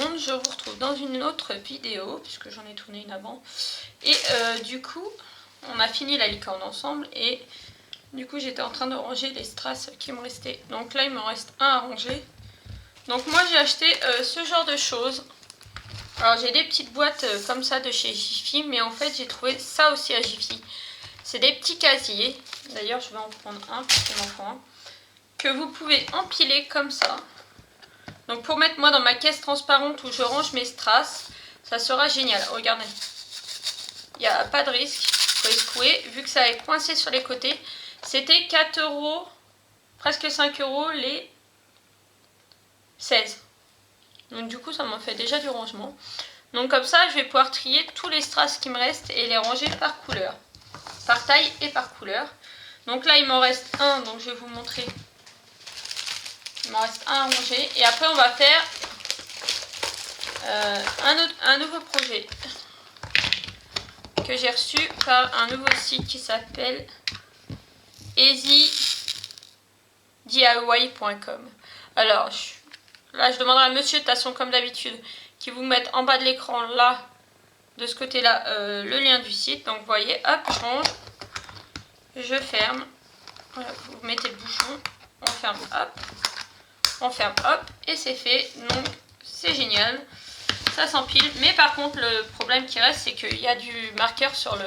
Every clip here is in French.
monde, je vous retrouve dans une autre vidéo, puisque j'en ai tourné une avant. Et du coup, on a fini la licorne ensemble et du coup j'étais en train de ranger les strass qui me restaient. Donc là il m'en reste un à ranger. Donc moi j'ai acheté ce genre de choses. Alors j'ai des petites boîtes comme ça de chez Jiffy, mais en fait j'ai trouvé ça aussi à Jiffy. C'est des petits casiers, d'ailleurs je vais en prendre un parce qu'il m'en faut un, que vous pouvez empiler comme ça. Donc pour mettre moi dans ma caisse transparente où je range mes strass, ça sera génial. Regardez, il n'y a pas de risque, vous pouvez secouer, vu que ça est coincé sur les côtés. C'était 4 €, presque 5 € les 16. Donc du coup ça m'a fait déjà du rangement. Donc comme ça je vais pouvoir trier tous les strass qui me restent et les ranger par couleur, par taille et par couleur. Donc là il m'en reste un, donc je vais vous montrer. Il m'en reste un à ranger et après on va faire un nouveau projet que j'ai reçu par un nouveau site qui s'appelle easydiy.com. Alors là je demanderai à monsieur de toute façon comme d'habitude qui vous mette en bas de l'écran là, de ce côté là, le lien du site. Donc vous voyez, hop, je range, je ferme, voilà, vous mettez le bouchon, on ferme, hop, et c'est fait. Donc c'est génial, ça s'empile. Mais par contre le problème qui reste, c'est qu'il y a du marqueur sur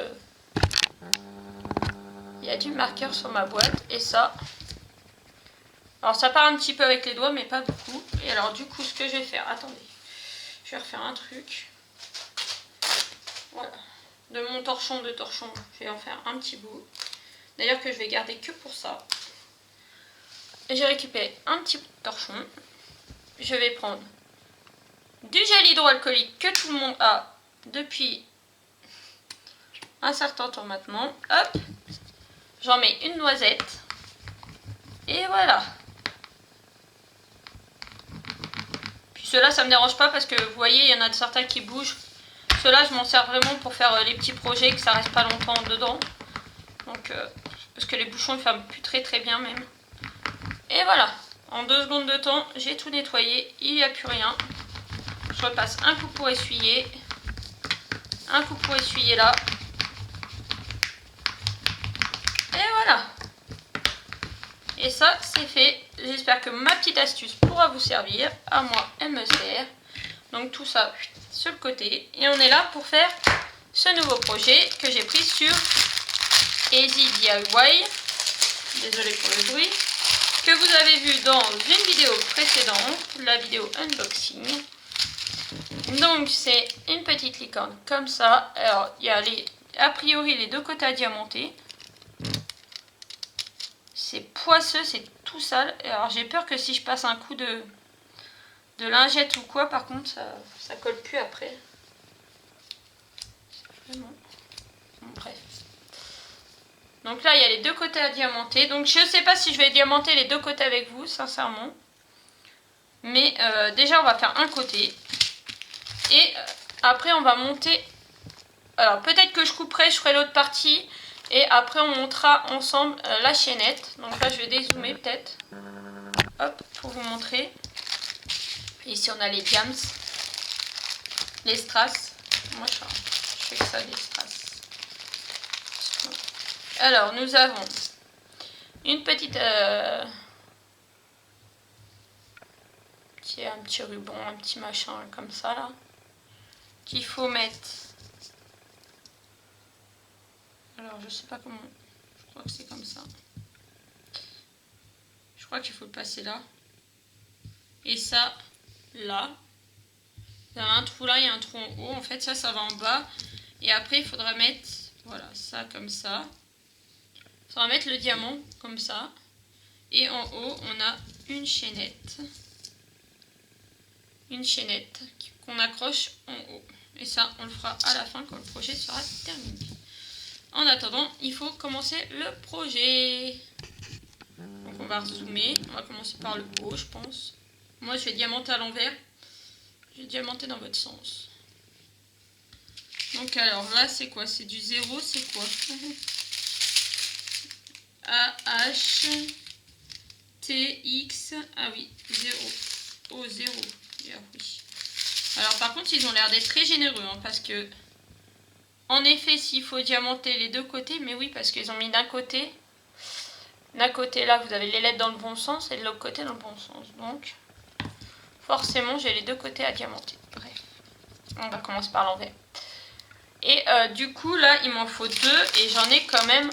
ma boîte, et ça, alors ça part un petit peu avec les doigts mais pas beaucoup. Et alors du coup ce que je vais faire, attendez, je vais refaire un truc, voilà, de mon torchon je vais en faire un petit bout, d'ailleurs que je vais garder que pour ça. Et j'ai récupéré un petit torchon, je vais prendre du gel hydroalcoolique que tout le monde a depuis un certain temps maintenant, hop, j'en mets une noisette, et voilà. Puis ceux-là ça me dérange pas parce que vous voyez il y en a certains qui bougent. Ceux-là je m'en sers vraiment pour faire les petits projets, que ça reste pas longtemps dedans. Donc parce que les bouchons ne ferment plus très bien même. Et voilà, en 2 secondes de temps j'ai tout nettoyé, il n'y a plus rien. Je repasse un coup pour essuyer, un coup pour essuyer là. Et voilà. Et ça c'est fait. J'espère que ma petite astuce pourra vous servir. À moi elle me sert. Donc tout ça sur le côté. Et on est là pour faire ce nouveau projet que j'ai pris sur Easy DIY. Désolée pour le bruit. Que vous avez vu dans une vidéo précédente, la vidéo unboxing. Donc c'est une petite licorne comme ça. Alors il y a a priori les deux côtés à diamanter. C'est poisseux, c'est tout sale. Alors j'ai peur que si je passe un coup de lingette ou quoi, par contre ça colle plus après. Vraiment. Bon, bref. Donc là il y a les deux côtés à diamanter. Donc je ne sais pas si je vais diamanter les deux côtés avec vous, sincèrement. Mais déjà on va faire un côté. Et après on va monter. Alors peut-être que je couperai, je ferai l'autre partie. Et après on montera ensemble la chaînette. Donc là je vais dézoomer peut-être. Hop, pour vous montrer. Ici on a les diams. Les strass. Moi je fais que ça, des strass. Alors nous avons une petite... un petit ruban, un petit machin comme ça là. Qu'il faut mettre... Alors je sais pas comment... Je crois que c'est comme ça. Je crois qu'il faut le passer là. Et ça, là. Il y a un trou là, il y a un trou en haut. En fait ça va en bas. Et après il faudra mettre... Voilà, ça comme ça. Il faudra mettre le diamant comme ça. Et en haut on a une chaînette. Une chaînette qu'on accroche en haut. Et ça on le fera à la fin quand le projet sera terminé. En attendant, il faut commencer le projet. Donc on va rezoomer. On va commencer par le haut, je pense. Moi, je vais diamanter à l'envers. Je vais diamanter dans votre sens. Donc alors là, c'est quoi? C'est du 0, c'est quoi? A, H, T, X. Ah oui, 0. Oh, 0. Ah oui. Alors par contre, ils ont l'air d'être très généreux, hein, parce que, en effet, s'il faut diamanter les deux côtés, mais oui, parce qu'ils ont mis d'un côté là, vous avez les lettres dans le bon sens, et de l'autre côté dans le bon sens. Donc, forcément, j'ai les deux côtés à diamanter. Bref, on va commencer par l'envers. Et du coup, là, il m'en faut 2, et j'en ai quand même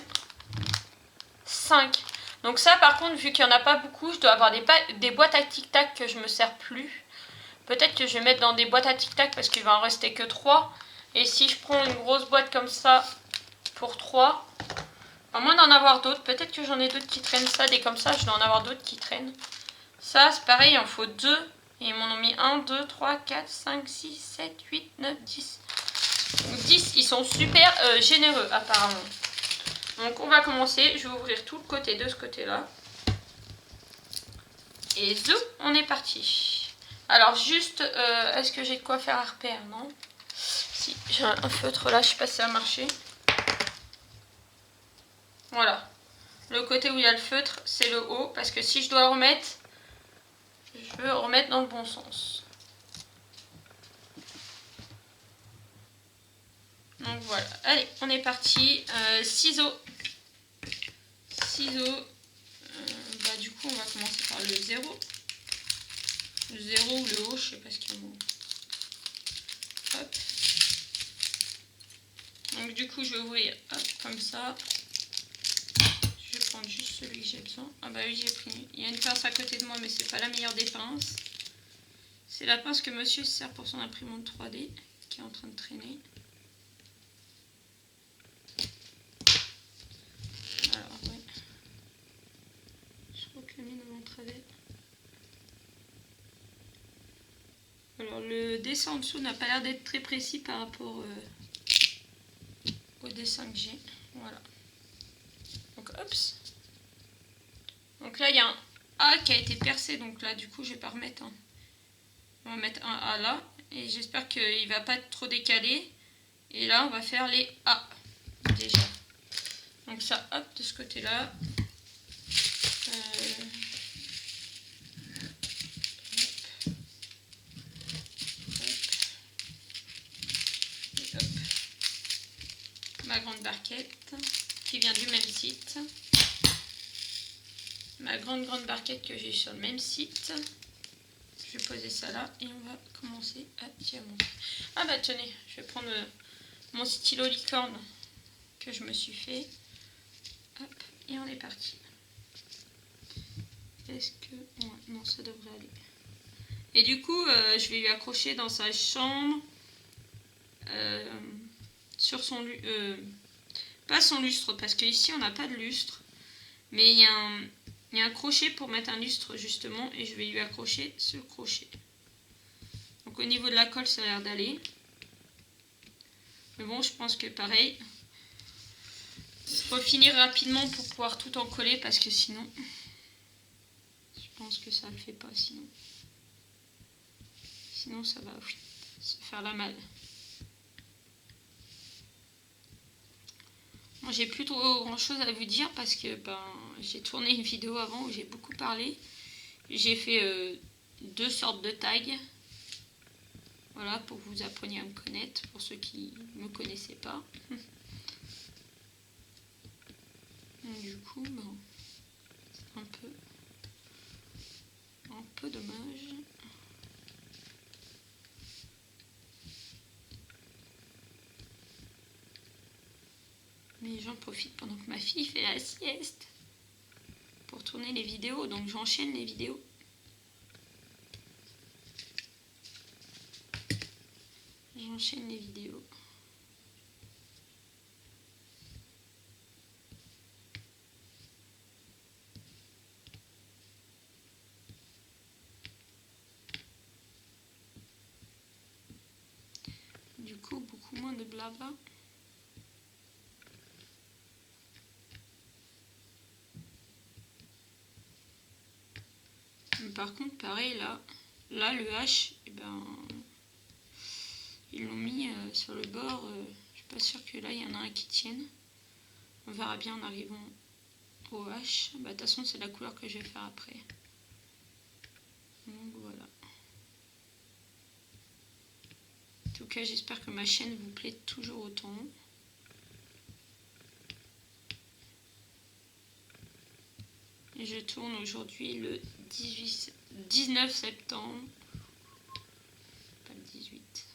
5. Donc ça, par contre, vu qu'il n'y en a pas beaucoup, je dois avoir des boîtes à tic-tac que je me sers plus. Peut-être que je vais mettre dans des boîtes à tic-tac parce qu'il va en rester que 3. Et si je prends une grosse boîte comme ça pour 3, à moins d'en avoir d'autres, peut-être que j'en ai d'autres qui traînent ça, des comme ça, je dois en avoir d'autres qui traînent. Ça, c'est pareil, il en faut 2. Et ils m'en ont mis 1, 2, 3, 4, 5, 6, 7, 8, 9, 10. 10, ils sont super généreux apparemment. Donc on va commencer, je vais ouvrir tout le côté de ce côté-là. Et zou, on est parti. Alors juste, est-ce que j'ai de quoi faire un repère? Non. Si, j'ai un feutre là, je sais pas si ça a marché. Voilà. Le côté où il y a le feutre, c'est le haut. Parce que si je dois remettre, je veux remettre dans le bon sens. Donc voilà. Allez, on est parti. Ciseaux. Ciseaux. Bah, du coup, on va commencer par le 0. Le 0 ou le haut, je sais pas ce qu'il y a. Hop. Donc du coup, je vais ouvrir hop, comme ça. Je vais prendre juste celui que j'ai besoin. Ah bah oui, j'ai pris. Il y a une pince à côté de moi, mais c'est pas la meilleure des pinces. C'est la pince que monsieur se sert pour son imprimante 3D, qui est en train de traîner. Alors, ouais. Je crois que la mienne est en travers. Alors, le dessin en dessous n'a pas l'air d'être très précis par rapport au dessin que j'ai. Voilà. Donc, hop. Donc là, il y a un A qui a été percé. Donc là, du coup, je vais pas remettre un. On va mettre un A là. Et j'espère qu'il va pas être trop décalé. Et là, on va faire les A. Déjà. Donc ça, hop, de ce côté-là. Ma grande barquette qui vient du même site. Ma grande barquette que j'ai sur le même site. Je vais poser ça là et on va commencer à diamanter. Ah bah tenez, je vais prendre mon stylo licorne que je me suis fait. Hop, et on est parti. Est-ce que... Ouais, non, ça devrait aller. Et du coup, je vais lui accrocher dans sa chambre. Sur son... pas son lustre, parce qu'ici on n'a pas de lustre. Mais il y a un crochet pour mettre un lustre justement. Et je vais lui accrocher ce crochet. Donc au niveau de la colle, ça a l'air d'aller. Mais bon, je pense que pareil. Il faut finir rapidement pour pouvoir tout en coller. Parce que sinon... Je pense que ça ne le fait pas sinon. Sinon ça va se faire la malle. Moi j'ai plus trop grand chose à vous dire parce que j'ai tourné une vidéo avant où j'ai beaucoup parlé. J'ai fait 2 sortes de tags. Voilà, pour que vous appreniez à me connaître, pour ceux qui ne me connaissaient pas. Donc, du coup, c'est un peu dommage. Mais j'en profite pendant que ma fille fait la sieste pour tourner les vidéos, donc j'enchaîne les vidéos. J'enchaîne les vidéos. Du coup, beaucoup moins de blabla. Mais par contre, pareil, là le H, ils l'ont mis sur le bord. Je suis pas sûre que là, il y en a un qui tienne. On verra bien en arrivant au H. De toute façon, c'est la couleur que je vais faire après. Donc voilà. tout cas, j'espère que ma chaîne vous plaît toujours autant. Et je tourne aujourd'hui le 19 septembre. Pas le 18.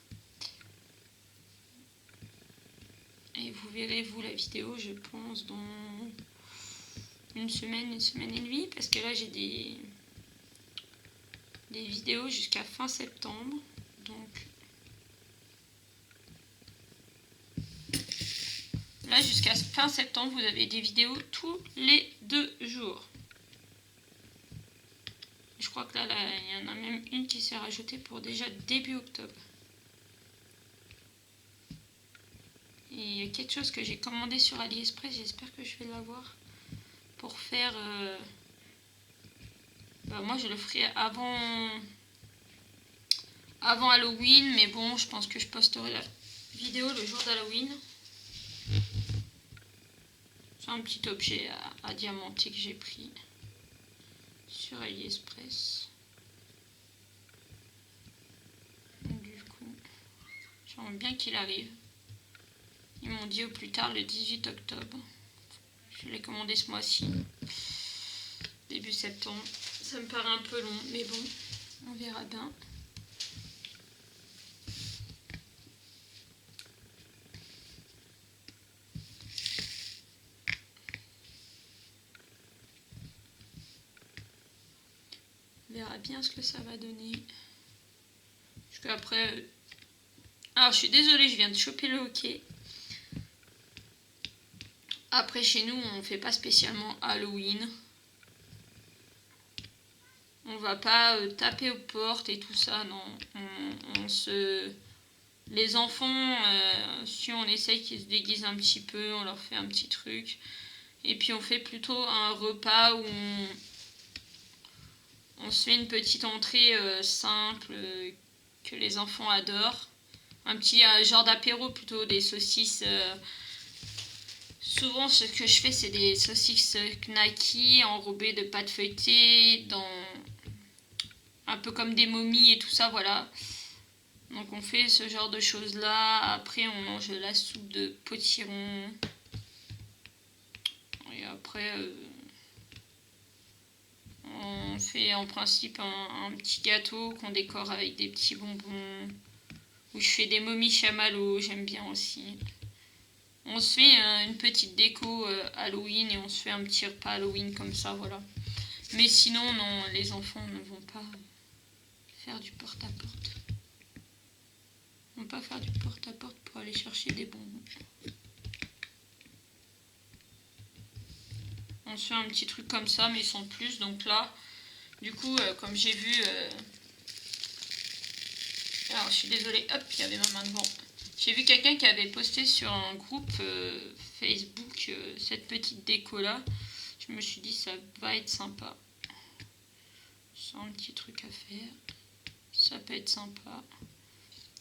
Et vous verrez, vous, la vidéo, je pense, dans une semaine et demie. Parce que là, j'ai des vidéos jusqu'à fin septembre. Donc là, jusqu'à fin septembre, vous avez des vidéos tous les 2 jours. Je crois que là, il y en a même une qui s'est rajoutée pour déjà début octobre. Et il y a quelque chose que j'ai commandé sur AliExpress, j'espère que je vais l'avoir. Pour faire... moi, je le ferai avant Halloween, mais bon, je pense que je posterai la vidéo le jour d'Halloween. C'est un petit objet à diamanter que j'ai pris sur AliExpress. Donc, du coup, j'aimerais bien qu'il arrive. Ils m'ont dit au plus tard le 18 octobre. Je l'ai commandé ce mois-ci. Début septembre. Ça me paraît un peu long, mais bon, on verra bien. On verra bien ce que ça va donner. Parce qu'après... Alors, je suis désolée, je viens de choper le hockey. Après, chez nous, on ne fait pas spécialement Halloween. On va pas taper aux portes et tout ça, non. Les enfants, si on essaye qu'ils se déguisent un petit peu, on leur fait un petit truc. Et puis on fait plutôt un repas où on se fait une petite entrée simple que les enfants adorent. Un petit genre d'apéro, plutôt des saucisses. Souvent, ce que je fais, c'est des saucisses knacky enrobées de pâte feuilletée, un peu comme des momies et tout ça, voilà. Donc on fait ce genre de choses là. Après on mange la soupe de potiron. Et après on fait en principe un petit gâteau qu'on décore avec des petits bonbons. Où je fais des momies chamallows, j'aime bien aussi. On se fait une petite déco Halloween et on se fait un petit repas Halloween comme ça, voilà. Mais sinon, non, les enfants ne vont pas faire du porte-à-porte. Ils ne vont pas faire du porte-à-porte pour aller chercher des bonbons. On se fait un petit truc comme ça, mais sans plus. Donc là, du coup, comme j'ai vu... Alors, je suis désolée, hop, il y avait ma main devant. J'ai vu quelqu'un qui avait posté sur un groupe Facebook cette petite déco-là. Je me suis dit, ça va être sympa. C'est un petit truc à faire. Ça peut être sympa.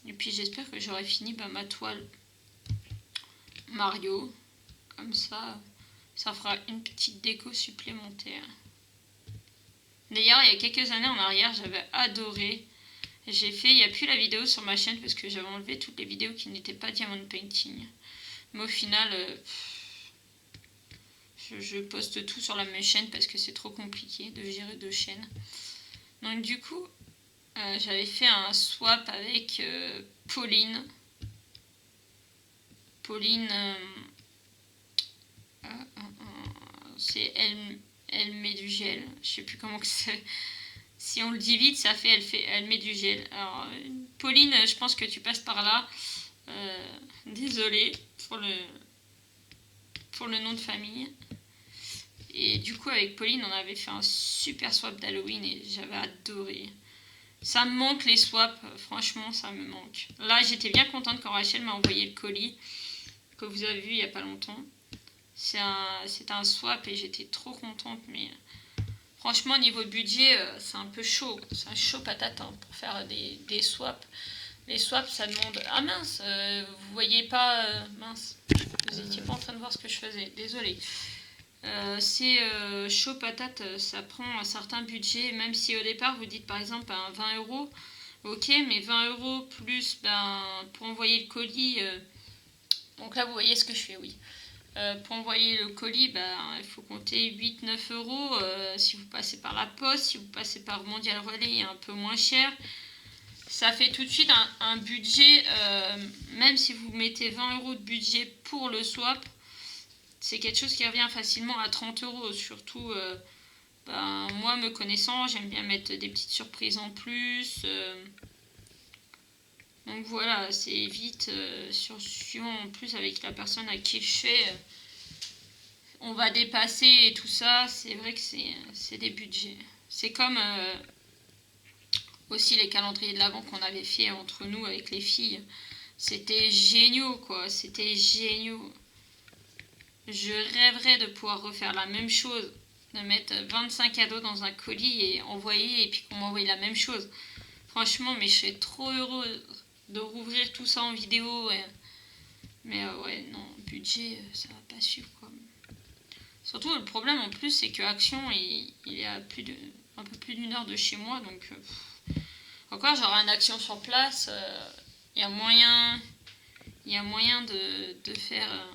Et puis, j'espère que j'aurai fini ma toile Mario. Comme ça, ça fera une petite déco supplémentaire. D'ailleurs, il y a quelques années en arrière, j'avais adoré. J'ai fait, il n'y a plus la vidéo sur ma chaîne parce que j'avais enlevé toutes les vidéos qui n'étaient pas diamond painting. Mais au final, je poste tout sur la même chaîne parce que c'est trop compliqué de gérer 2 chaînes. Donc du coup, j'avais fait un swap avec Pauline. Pauline, c'est elle met du gel. Je sais plus comment que c'est. Si on le dit vite, ça fait elle met du gel. Alors, Pauline, je pense que tu passes par là. Désolée pour le nom de famille. Et du coup, avec Pauline, on avait fait un super swap d'Halloween et j'avais adoré. Ça me manque les swaps, franchement, ça me manque. Là, j'étais bien contente quand Rachel m'a envoyé le colis que vous avez vu il n'y a pas longtemps. C'était un swap et j'étais trop contente, mais... Franchement, niveau budget, c'est un peu chaud. C'est un chaud patate pour faire des swaps. Les swaps, ça demande... Ah mince, vous voyez pas... mince, vous n'étiez pas en train de voir ce que je faisais. Désolée. C'est chaud patate, ça prend un certain budget. Même si au départ, vous dites par exemple 20 €, ok, mais 20 € plus pour envoyer le colis. Donc là, vous voyez ce que je fais, oui. Pour envoyer le colis, il faut compter 8-9 €. Si vous passez par la poste, si vous passez par Mondial Relais, il est un peu moins cher. Ça fait tout de suite un budget, même si vous mettez 20 € de budget pour le swap, c'est quelque chose qui revient facilement à 30 €. Surtout, moi me connaissant, j'aime bien mettre des petites surprises en plus. Donc voilà, c'est vite, suivant en plus avec la personne à qui je fais, on va dépasser et tout ça. C'est vrai que c'est des budgets. C'est comme aussi les calendriers de l'Avent qu'on avait fait entre nous avec les filles. C'était génial, quoi. C'était génial. Je rêverais de pouvoir refaire la même chose, de mettre 25 cadeaux dans un colis et envoyer, et puis qu'on m'envoie la même chose. Franchement, mais je serais trop heureuse de rouvrir tout ça en vidéo. Mais ouais, non, budget, ça va pas suivre, quoi. Surtout, le problème en plus, c'est que Action, il est à un peu plus d'1 heure de chez moi, donc encore, j'aurai une Action sur place. Il y a moyen de faire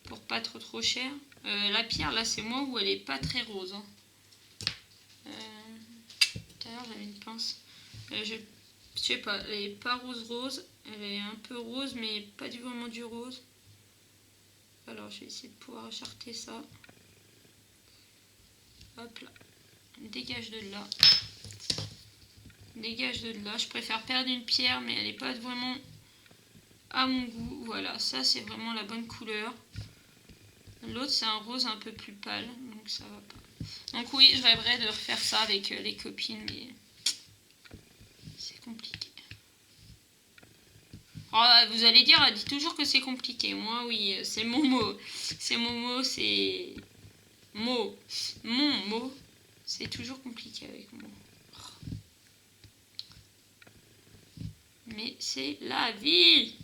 pour pas trop cher. La pierre, là, c'est moi où elle est pas très rose. Hein. Tout à l'heure, j'avais une pince. Je sais pas, elle est pas rose. Elle est un peu rose, mais pas vraiment du rose. Alors, je vais essayer de pouvoir jarter ça. Hop là. Dégage de là. Dégage de là. Je préfère perdre une pierre, mais elle n'est pas vraiment à mon goût. Voilà, ça, c'est vraiment la bonne couleur. L'autre, c'est un rose un peu plus pâle, donc ça va pas. Donc oui, je rêverais de refaire ça avec les copines, mais c'est compliqué. Alors, vous allez dire, elle dit toujours que c'est compliqué. Moi, oui, c'est mon mot. C'est mon mot, c'est... Mon mot. C'est toujours compliqué avec moi. Mais c'est la vie.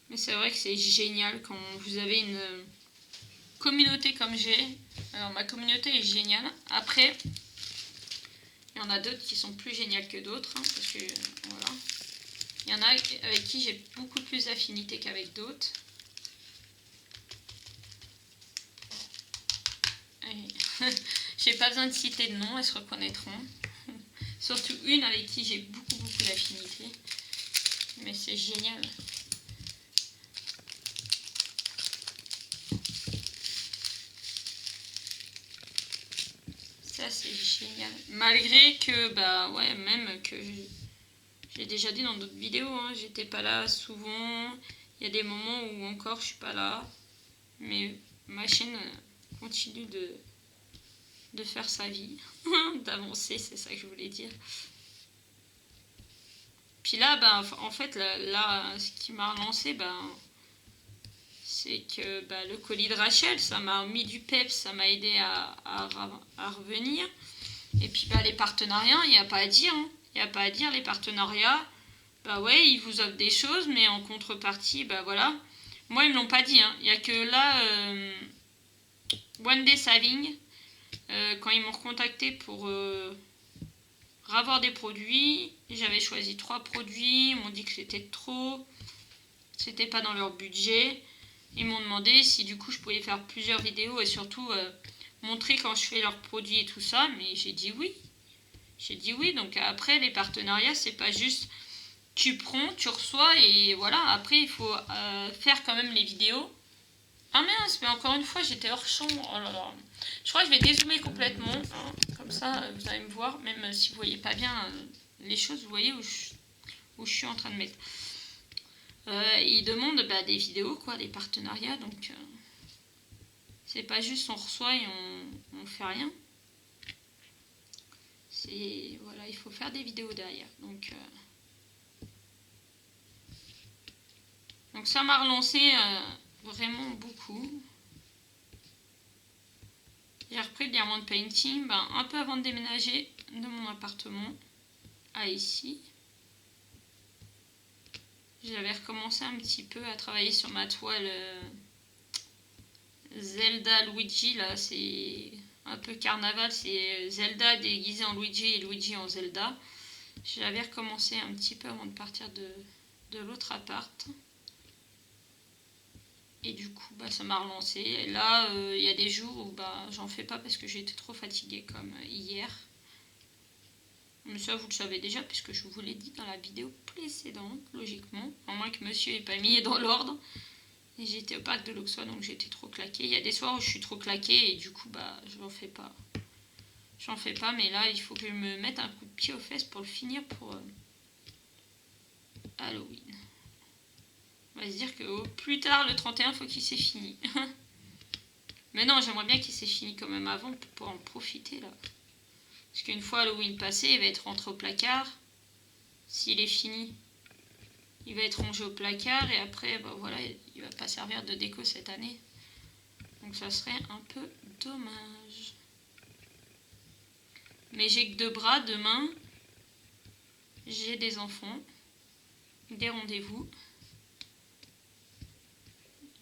Mais c'est vrai que c'est génial quand vous avez une communauté comme j'ai. Alors ma communauté est géniale. Après, il y en a d'autres qui sont plus géniales que d'autres. Hein, parce que voilà. Il y en a avec qui j'ai beaucoup plus d'affinité qu'avec d'autres. J'ai pas besoin de citer de nom, elles se reconnaîtront. Surtout une avec qui j'ai beaucoup d'affinité. Mais c'est génial. Ça c'est génial. Malgré que, ouais, même que j'ai déjà dit dans d'autres vidéos, hein, j'étais pas là souvent. Il y a des moments où encore je suis pas là. Mais ma chaîne continue de faire sa vie, d'avancer, c'est ça que je voulais dire. Puis là, en fait, là, ce qui m'a relancé, c'est que le colis de Rachel, ça m'a mis du peps, ça m'a aidé à revenir. Et puis les partenariats, il n'y a pas à dire. Hein. Il n'y a pas à dire, les partenariats, ouais, ils vous offrent des choses, mais en contrepartie, voilà. Moi, ils me l'ont pas dit. Hein. Il n'y a que là, One Day Saving, quand ils m'ont recontacté pour ravoir des produits, j'avais choisi 3 produits, ils m'ont dit que c'était trop, c'était pas dans leur budget. Ils m'ont demandé si du coup je pouvais faire plusieurs vidéos et surtout montrer quand je fais leurs produits et tout ça, mais j'ai dit oui. J'ai dit oui, donc après les partenariats, c'est pas juste tu prends, tu reçois et voilà, après il faut faire quand même les vidéos. Ah mince, mais encore une fois, j'étais hors champ. Oh là là. Je crois que je vais dézoomer complètement. Hein. Comme ça, vous allez me voir. Même si vous voyez pas bien les choses, vous voyez où je suis en train de mettre. Ils demandent des vidéos, quoi, des partenariats. Donc, c'est pas juste on reçoit et on fait rien. C'est, voilà, il faut faire des vidéos derrière. Donc ça m'a relancé vraiment beaucoup. J'ai repris le diamond painting un peu avant de déménager de mon appartement à ici. J'avais recommencé un petit peu à travailler sur ma toile Zelda Luigi, là c'est un peu carnaval, c'est Zelda déguisé en Luigi et Luigi en Zelda. J'avais recommencé un petit peu avant de partir de l'autre appart. Et du coup, bah, ça m'a relancé. Et là, il y a des jours où bah, j'en fais pas parce que j'étais trop fatiguée comme hier. Mais ça, vous le savez déjà puisque je vous l'ai dit dans la vidéo précédente, logiquement. À moins que monsieur ait pas mis dans l'ordre. Et j'étais au parc de l'Auxois, donc j'étais trop claquée. Il y a des soirs où je suis trop claquée et du coup, bah, je n'en fais pas. J'en fais pas, mais là, il faut que je me mette un coup de pied aux fesses pour le finir pour Halloween. On va se dire que au plus tard, le 31, faut qu'il s'est fini. Mais non, j'aimerais bien qu'il s'est fini quand même avant pour pouvoir en profiter, là. Parce qu'une fois Halloween passé, il va être rentré au placard. S'il est fini, il va être rangé au placard et après, bah voilà, il va pas servir de déco cette année. Donc ça serait un peu dommage. Mais j'ai que 2 bras, demain, j'ai des enfants, des rendez-vous.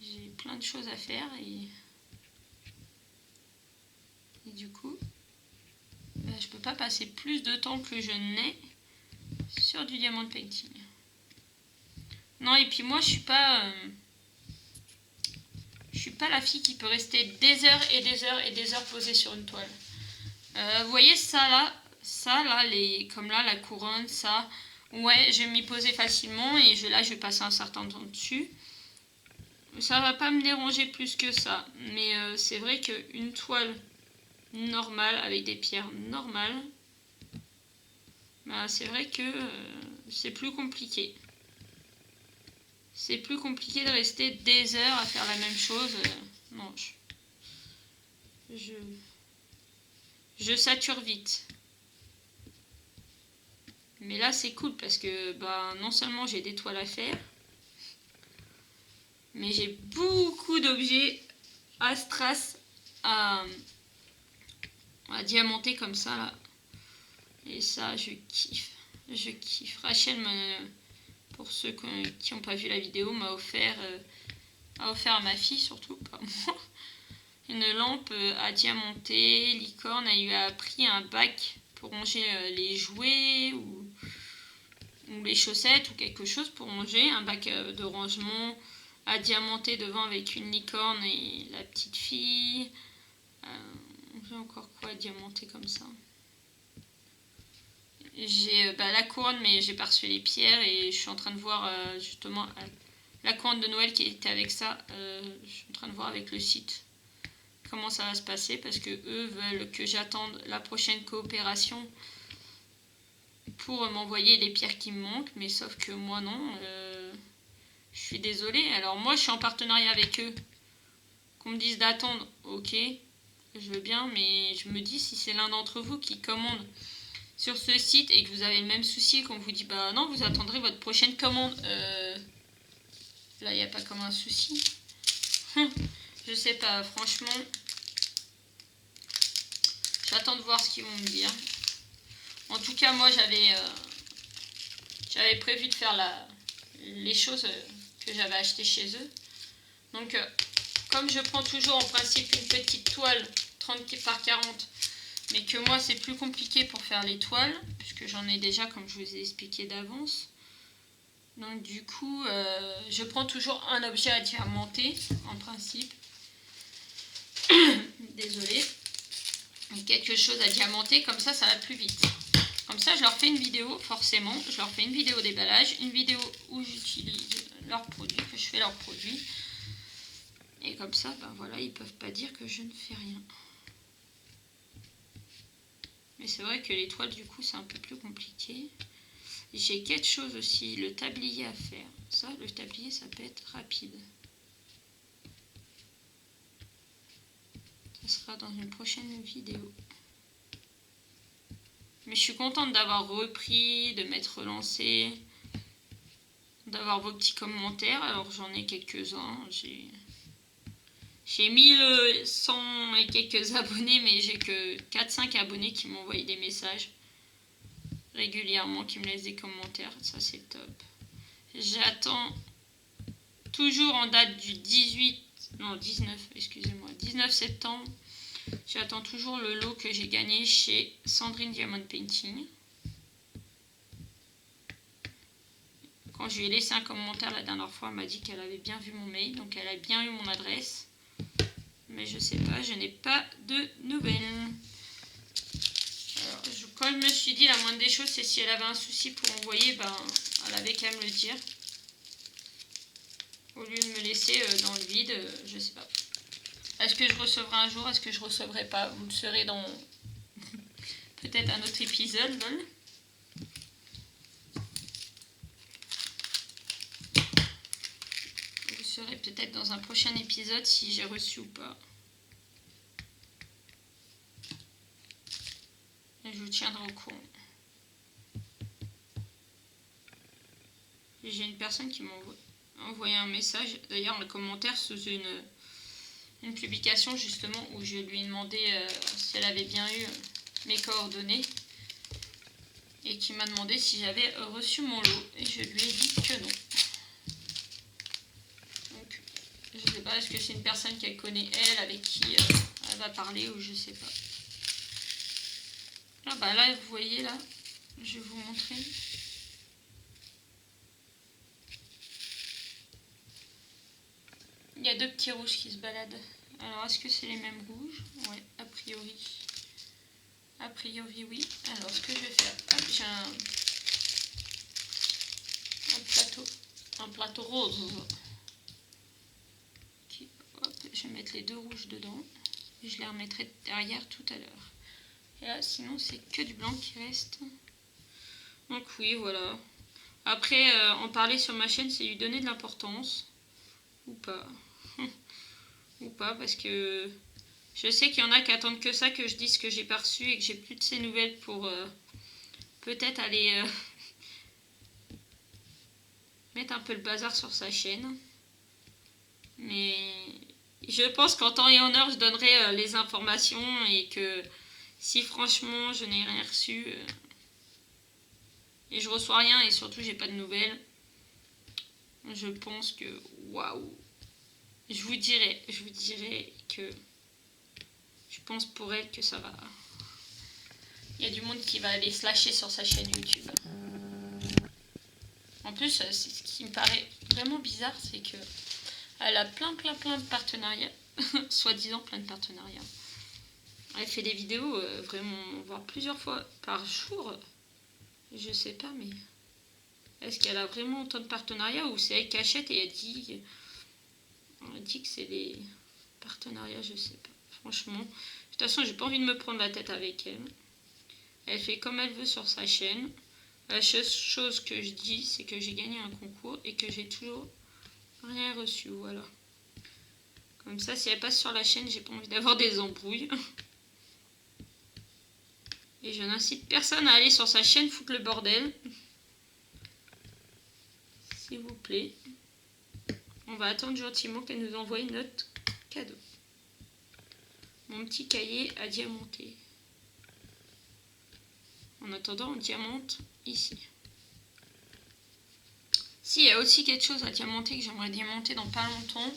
J'ai plein de choses à faire et du coup, bah, je peux pas passer plus de temps que je n'ai sur du diamond painting. Non, et puis moi, je suis pas la fille qui peut rester des heures et des heures et des heures posée sur une toile. Vous voyez ça là, comme là, la couronne, ça, ouais, je vais m'y poser facilement et là, je vais passer un certain temps dessus. Ça va pas me déranger plus que ça, mais c'est vrai qu'une toile normale, avec des pierres normales, bah, c'est vrai que c'est plus compliqué. C'est plus compliqué de rester des heures à faire la même chose. Non, je sature vite. Mais là, c'est cool parce que bah, non seulement j'ai des toiles à faire, mais j'ai beaucoup d'objets à strass, à diamanter comme ça là. Et ça, je kiffe. Je kiffe. Rachel, pour ceux qui n'ont pas vu la vidéo, m'a offert à ma fille surtout, pas moi, une lampe à diamanter, licorne. Elle lui a pris un bac pour ranger les jouets ou les chaussettes ou quelque chose pour ranger, un bac de rangement à diamanter devant avec une licorne et la petite fille. J'ai encore quoi à diamanter comme ça. J'ai la couronne, mais j'ai pas reçu les pierres et je suis en train de voir justement la couronne de Noël qui était avec ça. Je suis en train de voir avec le site comment ça va se passer parce que eux veulent que j'attende la prochaine coopération pour m'envoyer les pierres qui me manquent, mais sauf que moi non, je suis désolée. Alors moi je suis en partenariat avec eux, qu'on me dise d'attendre, ok, je veux bien, mais je me dis si c'est l'un d'entre vous qui commande sur ce site et que vous avez le même souci et qu'on vous dit bah non, vous attendrez votre prochaine commande, là il n'y a pas comme un souci. Je sais pas, franchement, j'attends de voir ce qu'ils vont me dire. En tout cas, moi j'avais prévu de faire les choses que j'avais achetées chez eux. Donc comme je prends toujours en principe une petite toile 30 par 40, mais que moi c'est plus compliqué pour faire les toiles, puisque j'en ai déjà comme je vous ai expliqué d'avance. Donc du coup, je prends toujours un objet à diamanter, en principe. Désolée. Quelque chose à diamanter, comme ça va plus vite. Comme ça, je leur fais une vidéo, forcément. Je leur fais une vidéo déballage, une vidéo où j'utilise leurs produits, que je fais leurs produits. Et comme ça, ben voilà, ils peuvent pas dire que je ne fais rien. Mais c'est vrai que les toiles, du coup, c'est un peu plus compliqué. J'ai quelque chose aussi, le tablier à faire. Ça, le tablier, ça peut être rapide. Ça sera dans une prochaine vidéo. Mais je suis contente d'avoir repris, de m'être relancée, d'avoir vos petits commentaires. Alors j'en ai quelques-uns. J'ai 1100 et quelques abonnés, mais j'ai que 4-5 abonnés qui m'ont envoyé des messages régulièrement, qui me laissent des commentaires. Ça, c'est top. J'attends toujours en date du 19 septembre. J'attends toujours le lot que j'ai gagné chez Sandrine Diamond Painting. Quand je lui ai laissé un commentaire la dernière fois, elle m'a dit qu'elle avait bien vu mon mail, donc elle a bien eu mon adresse. Mais je sais pas, je n'ai pas de nouvelles. Alors, quand je me suis dit, la moindre des choses, c'est si elle avait un souci pour envoyer, ben, elle avait qu'à me le dire. Au lieu de me laisser dans le vide, je sais pas. Est-ce que je recevrai un jour? Est-ce que je recevrai pas? Vous le saurez dans peut-être un autre épisode, lol. Vous saurez peut-être dans un prochain épisode si j'ai reçu ou pas. Et je vous tiendrai au courant. J'ai une personne qui m'a envoyé un message, d'ailleurs un commentaire sous une publication justement où je lui ai demandé si elle avait bien eu mes coordonnées et qui m'a demandé si j'avais reçu mon lot et je lui ai dit que non. Donc je sais pas, est-ce que c'est une personne qu'elle connaît elle, avec qui elle va parler ou je sais pas. Ah bah là vous voyez là, je vais vous montrer. Il y a deux petits rouges qui se baladent. Alors, est-ce que c'est les mêmes rouges? Ouais, a priori. A priori, oui. Alors, ce que je vais faire, hop, j'ai un plateau rose. Okay, hop, je vais mettre les deux rouges dedans. Et je les remettrai derrière tout à l'heure. Et là, sinon, c'est que du blanc qui reste. Donc oui, voilà. Après, en parler sur ma chaîne, c'est lui donner de l'importance. Ou pas. Ou pas, parce que je sais qu'il y en a qui attendent que ça, que je dise que j'ai pas reçu et que j'ai plus de ces nouvelles pour peut-être aller mettre un peu le bazar sur sa chaîne. Mais je pense qu'en temps et en heure, je donnerai les informations et que si franchement je n'ai rien reçu et je reçois rien et surtout j'ai pas de nouvelles, je pense que waouh, je vous dirai que je pense pour elle que ça va. Il y a du monde qui va aller se lâcher sur sa chaîne YouTube. En plus, ce qui me paraît vraiment bizarre, c'est que elle a plein de partenariats, soi-disant plein de partenariats. Elle fait des vidéos vraiment, voire plusieurs fois par jour. Je sais pas, mais est-ce qu'elle a vraiment autant de partenariats ou c'est elle qui achète et elle dit que c'est des partenariats, je sais pas. Franchement, de toute façon, j'ai pas envie de me prendre la tête avec elle. Elle fait comme elle veut sur sa chaîne. La seule chose que je dis, c'est que j'ai gagné un concours et que j'ai toujours rien reçu, voilà. Comme ça, si elle passe sur la chaîne, j'ai pas envie d'avoir des embrouilles. Et je n'incite personne à aller sur sa chaîne foutre le bordel. S'il vous plaît. On va attendre gentiment qu'elle nous envoie notre cadeau. Mon petit cahier à diamanter. En attendant, on diamante ici. Si, il y a aussi quelque chose à diamanter que j'aimerais diamanter dans pas longtemps.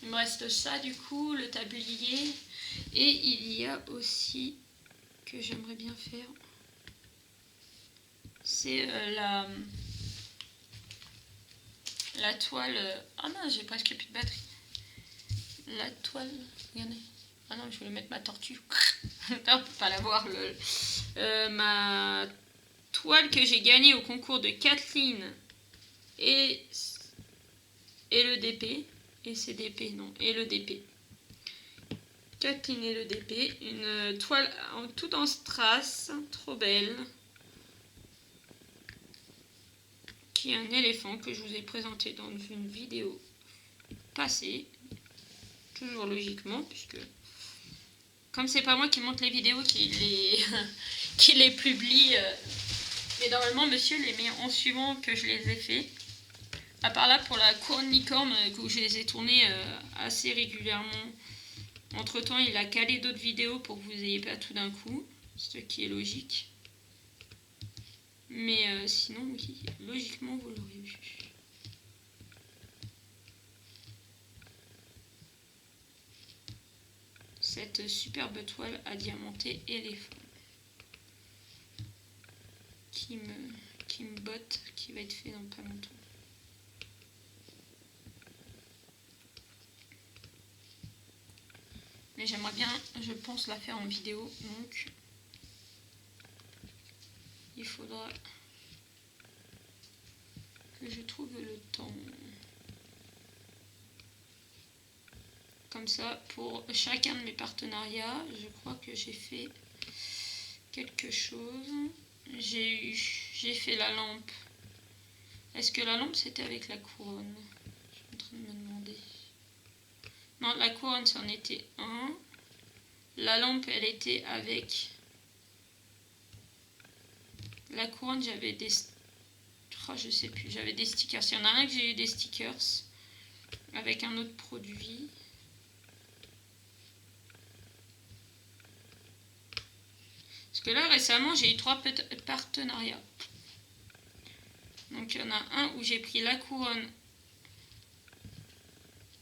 Il me reste ça du coup, le tablier. Et il y a aussi que j'aimerais bien faire. C'est la toile. Ah non, j'ai presque plus de batterie. La toile. Regardez. Ah non, je voulais mettre ma tortue. On peut pas la voir. Ma toile que j'ai gagnée au concours de Kathleen et le DP. Et c'est DP, non. Et le DP. Kathleen et le DP. Une toile tout en strass. Trop belle. Qui est un éléphant que je vous ai présenté dans une vidéo passée. Toujours logiquement, puisque comme c'est pas moi qui monte les vidéos qui les publie, mais normalement monsieur les met en suivant que je les ai fait. À part là pour la couronne licorne où je les ai tournées assez régulièrement. Entre temps il a calé d'autres vidéos pour que vous n'ayez pas tout d'un coup, ce qui est logique. Mais sinon oui, logiquement vous l'aurez vu. cette superbe toile à diamanter éléphant qui me botte, qui va être fait dans pas longtemps. Mais j'aimerais bien, je pense, la faire en vidéo, donc il faudra que je trouve le temps. Comme ça, pour chacun de mes partenariats, je crois que j'ai fait quelque chose. J'ai fait la lampe. Est-ce que la lampe c'était avec la couronne? Je suis en train de me demander. Non, la couronne c'en était un. La lampe elle était avec la couronne. J'avais des... Oh, je sais plus, j'avais des stickers. Il y en a un que j'ai eu des stickers avec un autre produit. Parce que là récemment j'ai eu 3 partenariats. Donc il y en a un où j'ai pris la couronne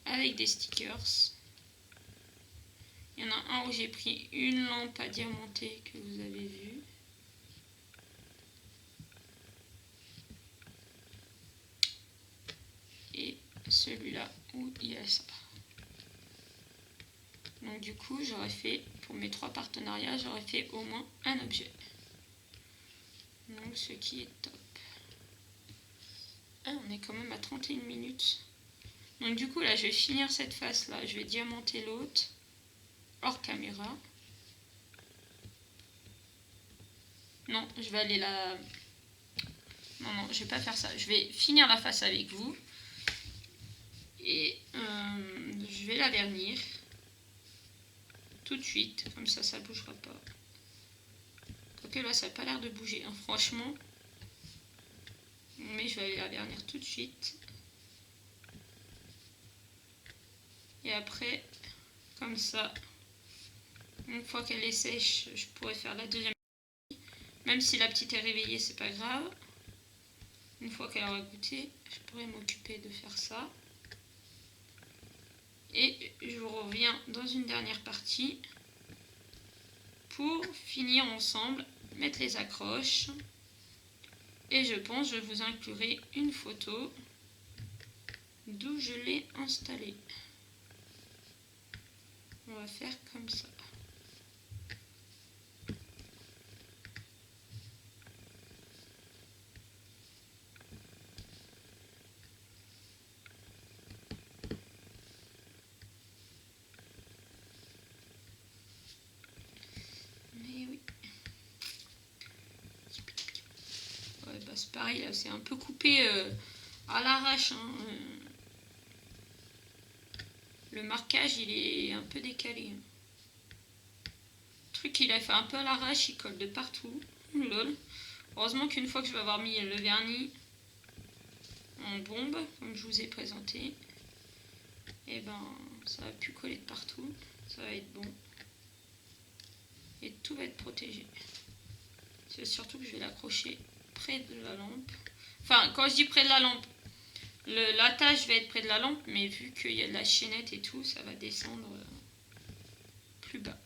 avec des stickers. Il y en a un où j'ai pris une lampe à diamanter que vous avez vu. Et celui-là où il y a ça. Donc du coup j'aurais fait, pour mes 3 partenariats, j'aurais fait au moins un objet. Donc ce qui est top. Ah, on est quand même à 31 minutes. Donc du coup là je vais finir cette face là, je vais diamanter l'autre hors caméra. Non, je vais aller là. Non, je vais pas faire ça. Je vais finir la face avec vous. Et je vais la vernir. Tout de suite. Comme ça, ça bougera pas. Quoique là, ça n'a pas l'air de bouger, hein, franchement. Mais je vais aller la vernir tout de suite. Et après, comme ça, une fois qu'elle est sèche, je pourrais faire la deuxième. Même si la petite est réveillée, c'est pas grave. Une fois qu'elle aura goûté, je pourrais m'occuper de faire ça. Et je reviens dans une dernière partie pour finir ensemble, mettre les accroches. Et je pense que je vous inclurai une photo d'où je l'ai installé. On va faire comme ça. Mais oui. Ouais, bah c'est pareil, là, c'est un peu coupé à l'arrache. Hein. Le marquage, il est un peu décalé. Le truc, il a fait un peu à l'arrache, il colle de partout. Lol. Heureusement qu'une fois que je vais avoir mis le vernis en bombe, comme je vous ai présenté, et ben ça va plus coller de partout. Ça va être bon. Et tout va être protégé. C'est surtout que je vais l'accrocher près de la lampe. Enfin, quand je dis près de la lampe, l'attache va être près de la lampe, mais vu qu'il y a de la chaînette et tout, ça va descendre plus bas.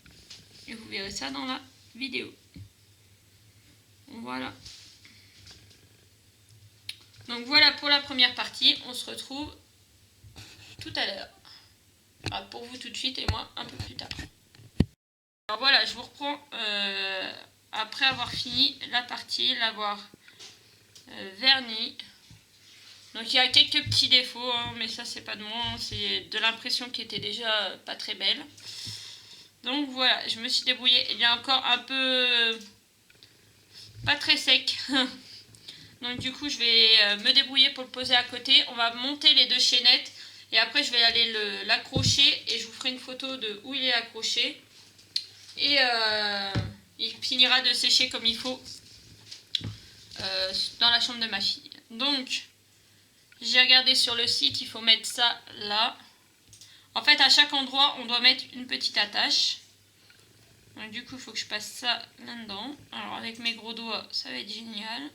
Et vous verrez ça dans la vidéo. Voilà. Donc voilà pour la première partie. On se retrouve tout à l'heure. Enfin, pour vous tout de suite et moi un peu plus tard. Alors voilà, je vous reprends après avoir fini la partie, l'avoir verni. Donc il y a quelques petits défauts, hein, mais ça c'est pas de moi, hein, c'est de l'impression qui était déjà pas très belle. Donc voilà, je me suis débrouillée. Il y a encore un peu pas très sec. Donc du coup je vais me débrouiller pour le poser à côté. On va monter les 2 chaînettes et après je vais aller l'accrocher et je vous ferai une photo de où il est accroché. Et il finira de sécher comme il faut dans la chambre de ma fille. Donc j'ai regardé sur le site, il faut mettre ça là. En fait à chaque endroit on doit mettre une petite attache. Donc du coup il faut que je passe ça là-dedans. Alors avec mes gros doigts ça va être génial.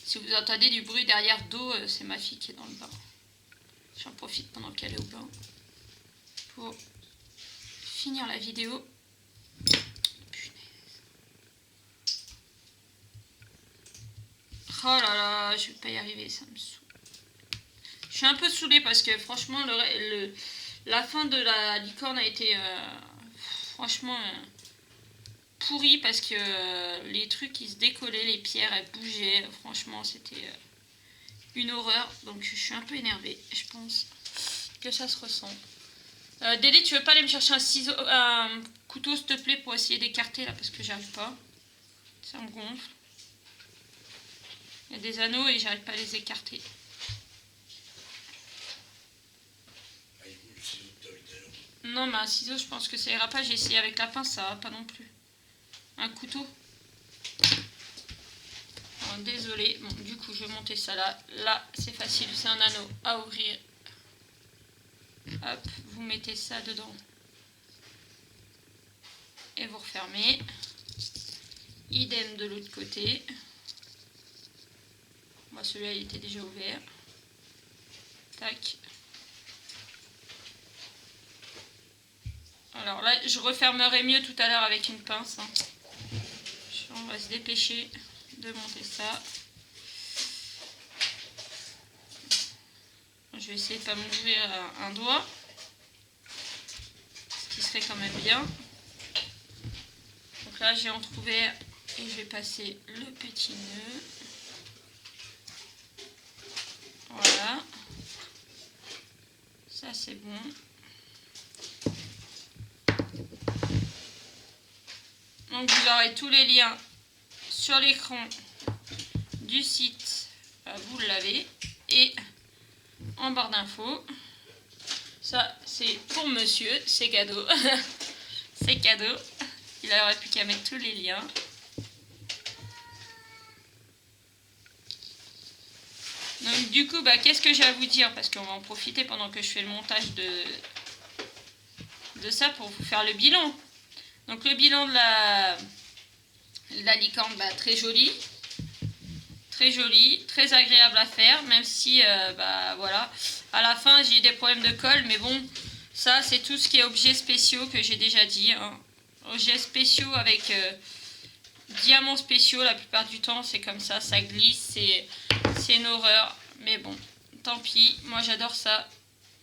Si vous entendez du bruit derrière d'eau, c'est ma fille qui est dans le bain. J'en profite pendant qu'elle est au bain pour finir la vidéo. Punaise. Oh là là, je vais pas y arriver, ça me saoule. Je suis un peu saoulée parce que franchement, la fin de la licorne a été franchement pourrie parce que les trucs ils se décollaient, les pierres elles bougeaient. Franchement, c'était une horreur. Donc je suis un peu énervée. Je pense que ça se ressent. Dédé, tu veux pas aller me chercher un couteau s'il te plaît pour essayer d'écarter là parce que j'arrive pas. Ça me gonfle. Il y a des anneaux et j'arrive pas à les écarter. Non, mais un ciseau, je pense que ça ira pas. J'ai essayé avec la pince, ça va pas non plus. Un couteau. Oh, désolé. Bon, du coup, je vais monter ça là. Là, c'est facile. C'est un anneau à ouvrir. Hop, vous mettez ça dedans. Et vous refermez. Idem de l'autre côté. Moi, celui-là, il était déjà ouvert. Tac. Alors là, je refermerai mieux tout à l'heure avec une pince. Hein. On va se dépêcher de monter ça. Je vais essayer de ne pas m'ouvrir un doigt. Ce qui serait quand même bien. Donc là, j'ai entrouvert et je vais passer le petit nœud. Voilà. Ça, c'est bon. Donc vous aurez tous les liens sur l'écran du site, vous l'avez, et en barre d'infos. Ça c'est pour monsieur, c'est cadeau. C'est cadeau. Il n'aurait plus qu'à mettre tous les liens. Donc du coup, qu'est-ce que j'ai à vous dire? Parce qu'on va en profiter pendant que je fais le montage de ça pour vous faire le bilan. Donc le bilan de la licorne, très joli, très agréable à faire, même si voilà, à la fin j'ai eu des problèmes de colle, mais bon, ça c'est tout ce qui est objets spéciaux que j'ai déjà dit, hein. Objets spéciaux avec diamants spéciaux, la plupart du temps c'est comme ça glisse, c'est une horreur, mais bon, tant pis, moi j'adore ça.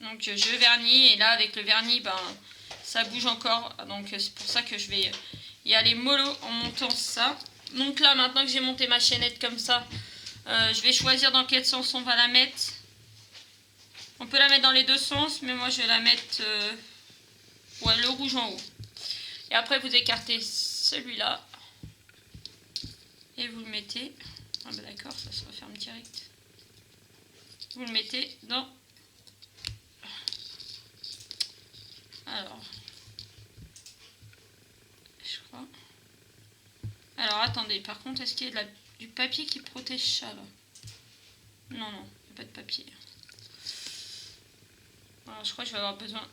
Donc je vernis, et là avec le vernis, ça bouge encore, donc c'est pour ça que je vais y aller mollo en montant ça. Donc là, maintenant que j'ai monté ma chaînette comme ça, je vais choisir dans quel sens on va la mettre. On peut la mettre dans les deux sens, mais moi je vais la mettre le rouge en haut. Et après vous écartez celui-là et vous le mettez. Ah d'accord, ça se referme direct. Vous le mettez dans... Alors... Alors attendez, par contre, est-ce qu'il y a du papier qui protège ça là? Non, non, il n'y a pas de papier. Alors, je crois que je vais avoir besoin...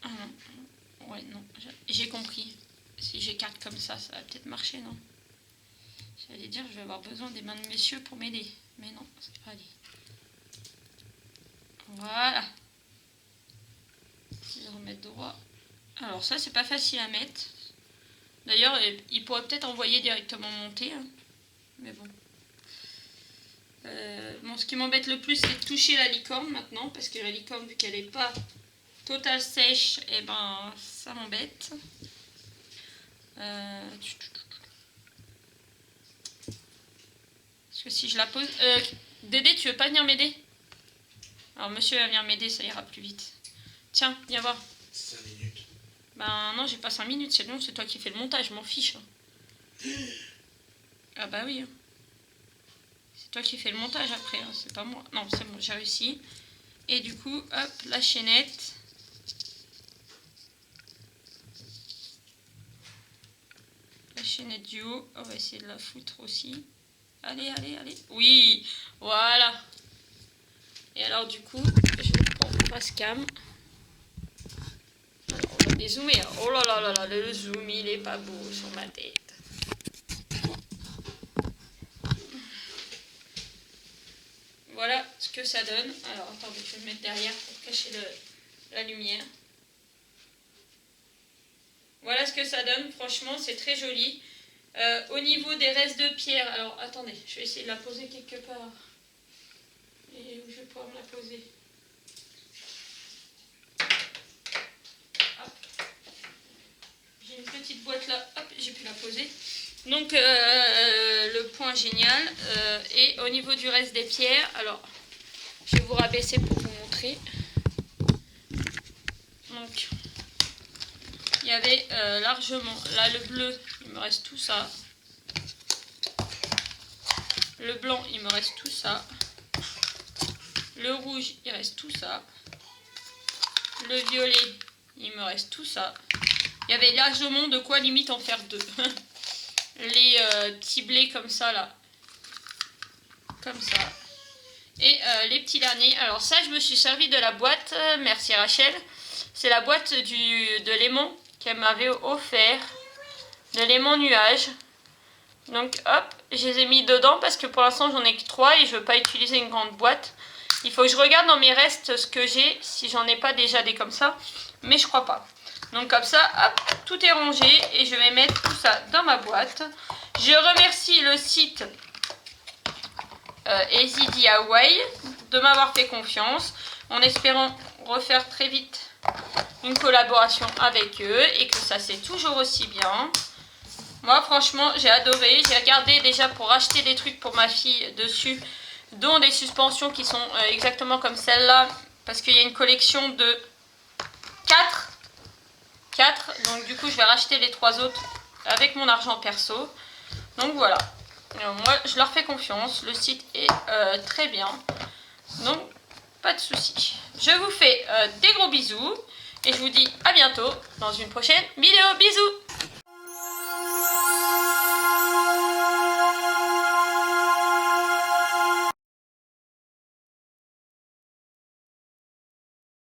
Ah non, ouais, non, j'ai compris. Si j'écarte comme ça va peut-être marcher, non? J'allais dire, je vais avoir besoin des mains de messieurs pour m'aider. Mais non, c'est pas dit. Voilà. Si je remets droit. Alors ça, c'est pas facile à mettre. D'ailleurs, il pourrait peut-être envoyer directement monter. Hein. Mais bon. Bon, ce qui m'embête le plus, c'est de toucher la licorne maintenant. Parce que la licorne, vu qu'elle n'est pas totale sèche, ça m'embête. Parce que si je la pose... Dédé, tu veux pas venir m'aider? Alors, monsieur va venir m'aider, ça ira plus vite. Tiens, viens voir. 5 minutes. Non, j'ai pas 5 minutes, c'est bon, c'est toi qui fais le montage, je m'en fiche. Ah bah oui. C'est toi qui fais le montage après, hein, c'est pas moi. Non, c'est bon, j'ai réussi. Et du coup, hop, la chaînette. La chaînette du haut, on va essayer de la foutre aussi. Allez, allez, allez. Oui, voilà. Et alors du coup, je vais prendre face cam. Alors, on va dézoomer. Oh là là là là, le zoom, il est pas beau sur ma tête. Voilà ce que ça donne. Alors attendez, je vais me mettre derrière pour cacher la lumière. Voilà ce que ça donne, franchement c'est très joli. Au niveau des restes de pierre, alors attendez, je vais essayer de la poser quelque part. Et où je vais pouvoir me la poser. Hop. J'ai une petite boîte là, hop, j'ai pu la poser. Donc le point génial. Et au niveau du reste des pierres, alors je vais vous rabaisser pour vous montrer. Donc il y avait largement, là le bleu, il me reste tout ça. Le blanc, il me reste tout ça. Le rouge, il reste tout ça. Le violet, il me reste tout ça. Il y avait largement de quoi limite en faire deux. Les petits blés comme ça là. Comme ça. Et les petits derniers. Alors ça, je me suis servi de la boîte. Merci Rachel. C'est la boîte de l'aimant qu'elle m'avait offert. De l'aimant nuage. Donc hop, je les ai mis dedans parce que pour l'instant j'en ai que 3 et je ne veux pas utiliser une grande boîte. Il faut que je regarde dans mes restes ce que j'ai, si j'en ai pas déjà des comme ça. Mais je crois pas. Donc comme ça, hop, tout est rangé et je vais mettre tout ça dans ma boîte. Je remercie le site Easy DIY de m'avoir fait confiance, en espérant refaire très vite une collaboration avec eux et que ça c'est toujours aussi bien. Moi franchement j'ai adoré, j'ai regardé déjà pour acheter des trucs pour ma fille dessus, dont des suspensions qui sont exactement comme celle-là, parce qu'il y a une collection de 4, donc du coup je vais racheter les 3 autres avec mon argent perso. Donc voilà, moi je leur fais confiance, le site est très bien, donc pas de soucis. Je vous fais des gros bisous et je vous dis à bientôt dans une prochaine vidéo. Bisous!